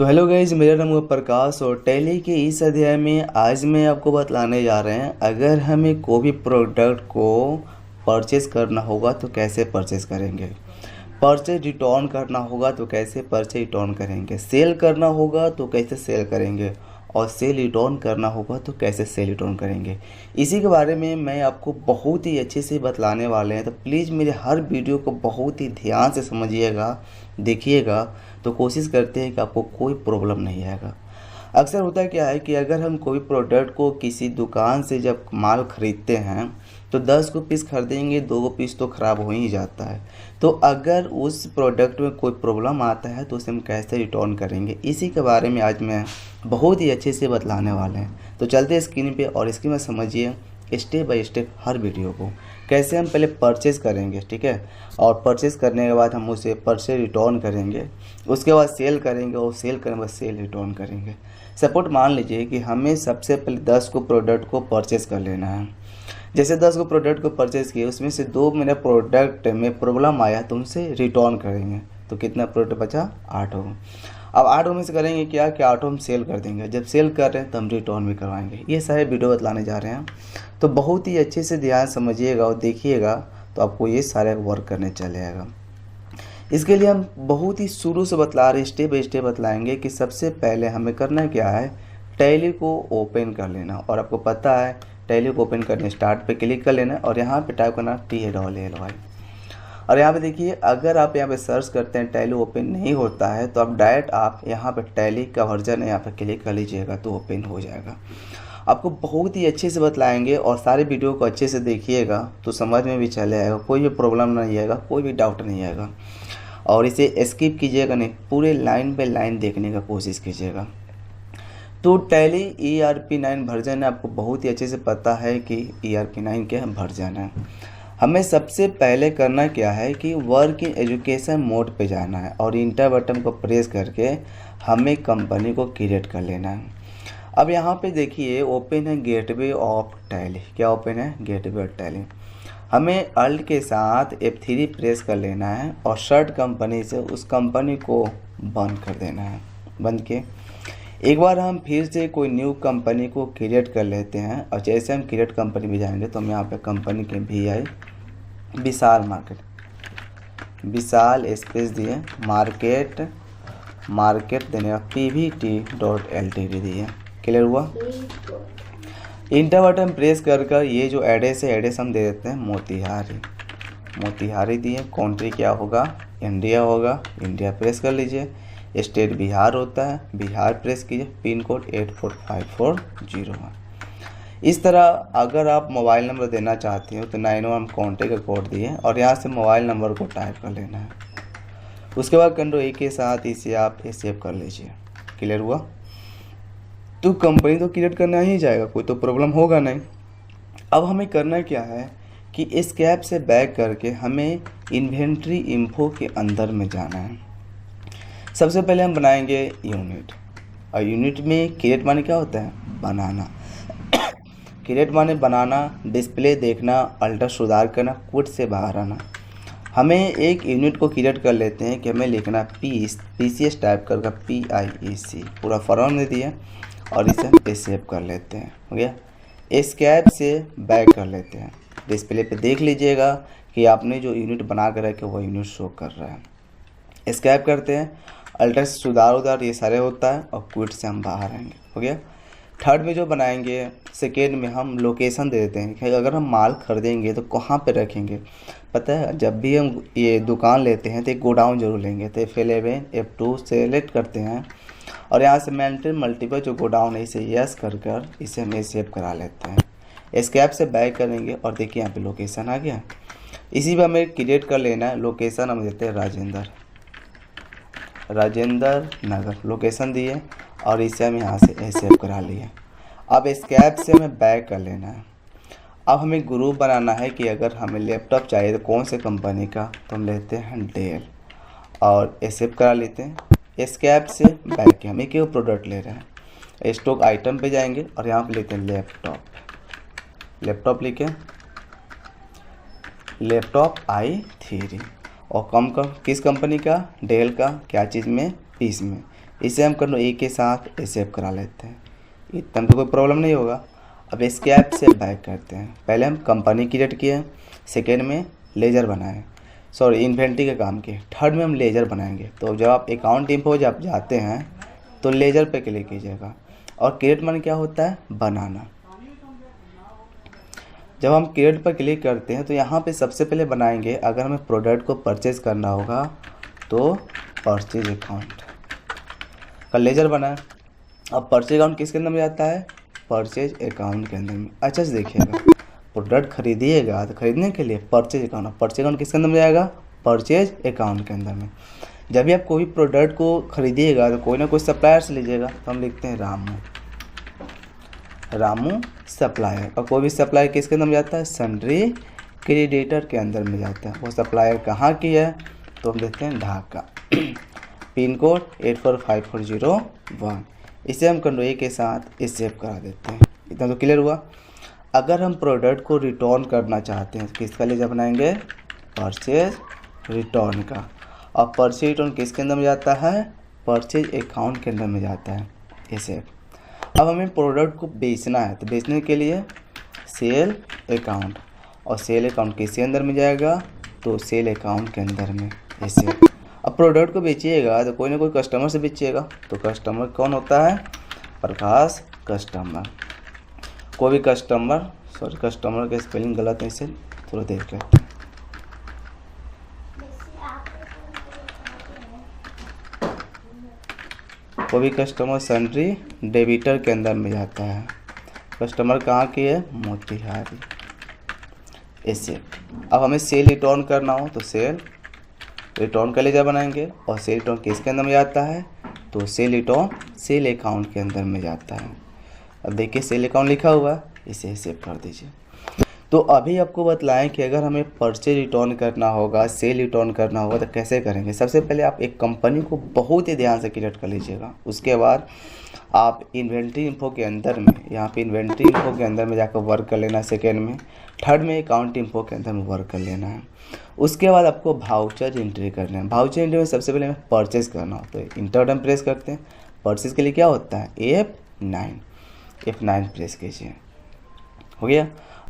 तो hello guys, मेरा नाम है प्रकाश और टैली के इस अध्याय में आज मैं आपको बतलाने जा रहे हैं अगर हमें कोई भी प्रोडक्ट को परचेज़ करना होगा तो कैसे परचेज़ करेंगे, परचेज रिटर्न करना होगा तो कैसे परचेज रिटर्न करेंगे, सेल करना होगा तो कैसे सेल करेंगे और सेल रिटर्न करना होगा तो कैसे सेल रिटर्न करेंगे। इसी के बारे में मैं आपको बहुत ही अच्छे से बतलाने वाले हैं, तो प्लीज़ मेरे हर वीडियो को बहुत ही ध्यान से समझिएगा, देखिएगा, तो कोशिश करते हैं कि आपको कोई प्रॉब्लम नहीं आएगा। अक्सर होता क्या है कि अगर हम कोई प्रोडक्ट को किसी दुकान से जब माल ख़रीदते हैं तो 10 को पीस खरीदेंगे, 2 पीस तो ख़राब हो ही जाता है। तो अगर उस प्रोडक्ट में कोई प्रॉब्लम आता है तो उसे हम कैसे रिटर्न करेंगे, इसी के बारे में आज मैं बहुत ही अच्छे से बतलाने वाले हैं। तो चलते हैं स्क्रीन पे और इसकी में समझिए step by step her video को कैसे हम पहले परचेज़ करेंगे, ठीक है, और परचेज़ करने के बाद हम उसे परचेज रिटर्न करेंगे, उसके बाद सेल करेंगे और सेल करने के बाद सेल रिटर्न करेंगे। सपोर्ट मान लीजिए कि हमें सबसे पहले 10 को प्रोडक्ट को परचेज़ कर लेना है। जैसे 10 को प्रोडक्ट को परचेज़ किए, उसमें से 2 मेरे प्रोडक्ट में प्रॉब्लम आया तो उनसे रिटर्न करेंगे, तो कितना प्रोडक्ट बचा, 8 हो। अब 8 में से करेंगे क्या कि 8 हम सेल कर देंगे, जब सेल कर रहे हैं तो हम रिटर्न भी करवाएंगे। ये सारे वीडियो बतलाने जा रहे हैं, तो बहुत ही अच्छे से ध्यान समझिएगा और देखिएगा, तो आपको ये सारे वर्क करने चले आएगा। इसके लिए हम बहुत ही शुरू से बतला रहे, स्टेप बाय स्टेप बतलाएंगे कि सबसे पहले हमें करना क्या है, टैली को ओपन कर लेना। और आपको पता है टैली को ओपन करने स्टार्ट पे क्लिक कर लेना और यहाँ पे टाइप करना TALLY। और यहाँ पे देखिए, अगर आप यहाँ पे सर्च करते हैं टैली ओपन नहीं होता है तो आप डायरेक्ट आप यहाँ पे टैली का वर्जन है यहाँ पे क्लिक कर लीजिएगा तो ओपन हो जाएगा। आपको बहुत ही अच्छे से बतलाएंगे और सारे वीडियो को अच्छे से देखिएगा तो समझ में भी चले आएगा, कोई भी प्रॉब्लम नहीं आएगा, कोई भी डाउट नहीं आएगा। और इसे स्किप कीजिएगा नहीं, पूरे लाइन पे लाइन देखने का कोशिश कीजिएगा। तो टैली ERP9 वर्जन है, आपको बहुत ही अच्छे से पता है कि ERP9 क्या वर्जन है। हमें सबसे पहले करना क्या है कि वर्क इन एजुकेशन मोड पे जाना है और इंटर बटन को प्रेस करके हमें कंपनी को क्रिएट कर लेना है। अब यहाँ पे देखिए ओपन है गेटवे ऑफ टैली, क्या ओपन है, गेटवे ऑफ टैली। हमें अल्ट के साथ F3 प्रेस कर लेना है और शर्ट कंपनी से उस कंपनी को बंद कर देना है। बंद के एक बार हम फिर से कोई न्यू कंपनी को क्रिएट कर लेते हैं और जैसे हम क्रिएट कंपनी में जाएंगे तो हम यहाँ पे कंपनी के VI विशाल मार्केट, विशाल स्पेस दिए मार्केट देने का PVT.LTD दिए, क्लियर हुआ। इंटर बटन प्रेस कर ये जो एड्रेस है, एड्रेस हम दे देते हैं मोतिहारी दिए। कंट्री क्या होगा, इंडिया होगा, इंडिया प्रेस कर लीजिए। स्टेट बिहार होता है, बिहार प्रेस कीजिए। Pin code 845401। इस तरह अगर आप मोबाइल नंबर देना चाहते हो तो 91 कॉन्टेक्ट का कोड दिए और यहाँ से मोबाइल नंबर को टाइप कर लेना है। उसके बाद कंट्रोल A के साथ इसे आप सेव कर लीजिए, क्लियर हुआ। तो कंपनी तो क्रिएट करना ही जाएगा, कोई तो प्रॉब्लम होगा नहीं। अब हमें करना क्या है कि एस्केप से बैक करके हमें इन्वेंट्री इन्फो के अंदर में जाना है। सबसे पहले हम बनाएंगे यूनिट, और यूनिट में क्रिएट माने क्या होता है, बनाना। क्रिएट माने बनाना, डिस्प्ले देखना, अल्टर सुधार करना, कोड से बाहर आना। हमें एक यूनिट को क्रिएट कर लेते हैं कि हमें लिखना PCS टाइप करके PIEC पूरा फॉर्म दे दिया और इसे हम सेव कर लेते हैं, हो गया। एस्केप से बैक कर लेते हैं, डिस्प्ले पे देख लीजिएगा कि आपने जो यूनिट बना कर रखे वो यूनिट शो कर रहा है। एस्केप करते हैं, अल्टर से सुधार उधार ये सारे होता है और क्विट से हम बाहर आएंगे, हो गया। थर्ड में जो बनाएंगे, सेकेंड में हम लोकेशन दे देते हैं कि अगर हम माल खरीदेंगे तो कहाँ पे रखेंगे। पता है जब भी हम ये दुकान लेते हैं तो एक गोडाउन जरूर लेंगे, तो F11 F2 सेलेक्ट करते हैं और यहाँ से मेंटेन मल्टीपल जो गोडाउन है इसे यस कर इसे हमें सेव करा लेते हैं। एस्केप से बैक करेंगे और देखिए यहाँ पे लोकेशन आ गया। इसी पर हमें क्रिएट कर लेना है, लोकेशन हम देते हैं राजेंद्र नगर, लोकेशन दिए और इसे हम यहाँ से सेव करा लिए। अब एस्केप से हमें बैक कर लेना है। अब हमें ग्रुप बनाना है कि अगर हमें लैपटॉप चाहिए तो कौन से कंपनी का, तो हम लेते हैं डेल और सेव करा लेते हैं। एस्केप से बैक के हमें क्यों प्रोडक्ट ले रहे हैं, स्टॉक आइटम पे जाएंगे और यहाँ पे लेते हैं लैपटॉप लिखे लैपटॉप i3 और किस कंपनी का, डेल का, क्या चीज़ में, पीस में। इसे हम कंट्रोल ए के साथ सेव करा लेते हैं, इतना तो कोई प्रॉब्लम नहीं होगा। अब एस्केप से बैक करते हैं। पहले हम कंपनी क्रिएट किए, सेकेंड में लेजर बनाए, सॉरी इन्वेंट्री का काम किए, थर्ड में हम लेजर बनाएंगे। तो जब आप अकाउंट इन्फो जब जाते हैं तो लेजर पे क्लिक कीजिएगा, और क्रिएट मन क्या होता है, बनाना। जब हम क्रिएट पर क्लिक करते हैं तो यहाँ पे सबसे पहले बनाएंगे, अगर हमें प्रोडक्ट को परचेज करना होगा तो परचेज अकाउंट का लेजर बनाए। अब परचेज अकाउंट किसके अंदर में जाता है, परचेज अकाउंट के अंदर में। अच्छा से देखिएगा, प्रोडक्ट खरीदिएगा तो खरीदने के लिए परचेज अकाउंट, परचेज अकाउंट किसके अंदर में जाएगा, परचेज अकाउंट के अंदर में। जब भी आप कोई प्रोडक्ट को खरीदिएगा तो कोई ना कोई सप्लायर से लीजिएगा, तो हम लिखते हैं रामू सप्लायर। और कोई भी सप्लायर किसके अंदर में जाता है, सन्ड्री क्रेडिटर के अंदर में जाता है। वो सप्लायर कहाँ की है, तो हम देखते हैं ढाका, पिन कोड 845401। इसे हम कंट्रोल ए के साथ सेव करा देते हैं। इतना तो क्लियर हुआ। अगर हम प्रोडक्ट को रिटर्न करना चाहते हैं तो किसका लेजर बनाएंगे, परचेज रिटर्न का। और परचेज रिटर्न किसके अंदर में जाता है, परचेज अकाउंट के अंदर में जाता है, ये सेव। अब हमें प्रोडक्ट को बेचना है, तो बेचने के लिए सेल अकाउंट, और सेल अकाउंट किसके अंदर में जाएगा, तो सेल अकाउंट के अंदर में, ये सेव। अब प्रोडक्ट को बेचिएगा तो कोई ना कोई कस्टमर से बेचिएगा, तो कस्टमर कौन होता है, प्रकाश कस्टमर। कोई भी कस्टमर, सॉरी कस्टमर का स्पेलिंग गलत है, इसे थोड़ा देख लेते हैं। कोई भी कस्टमर सन्ड्री डेबिटर के अंदर में जाता है। कस्टमर कहाँ की है, मोतिहारी, ऐसे। अब हमें सेल रिटर्न करना हो तो सेल रिटर्न का लेजर बनाएंगे, और सेल रिटर्न किसके अंदर में जाता है, तो सेल रिटर्न सेल अकाउंट के अंदर में जाता है। अब देखिए सेल अकाउंट लिखा हुआ है, इसे सेव कर दीजिए। तो अभी आपको बतलाएं कि अगर हमें परचेज रिटर्न करना होगा, सेल रिटर्न करना होगा तो कैसे करेंगे। सबसे पहले आप एक कंपनी को बहुत ही ध्यान से क्रिएट कर लीजिएगा। उसके बाद आप इन्वेंट्री इन्फो के अंदर में, यहाँ पे इन्वेंट्री इन्फो के अंदर में जाकर वर्क कर लेना, सेकेंड में, थर्ड में अकाउंट इन्फो के अंदर में वर्क कर लेना है। उसके बाद आपको भाउचर एंट्री करना है। भाउचर एंट्री में सबसे पहले हमें परचेज करना होता है, इंटर बटन प्रेस करते हैं। परचेज के लिए क्या होता है, F9 प्रेस कीजिए, हो गया।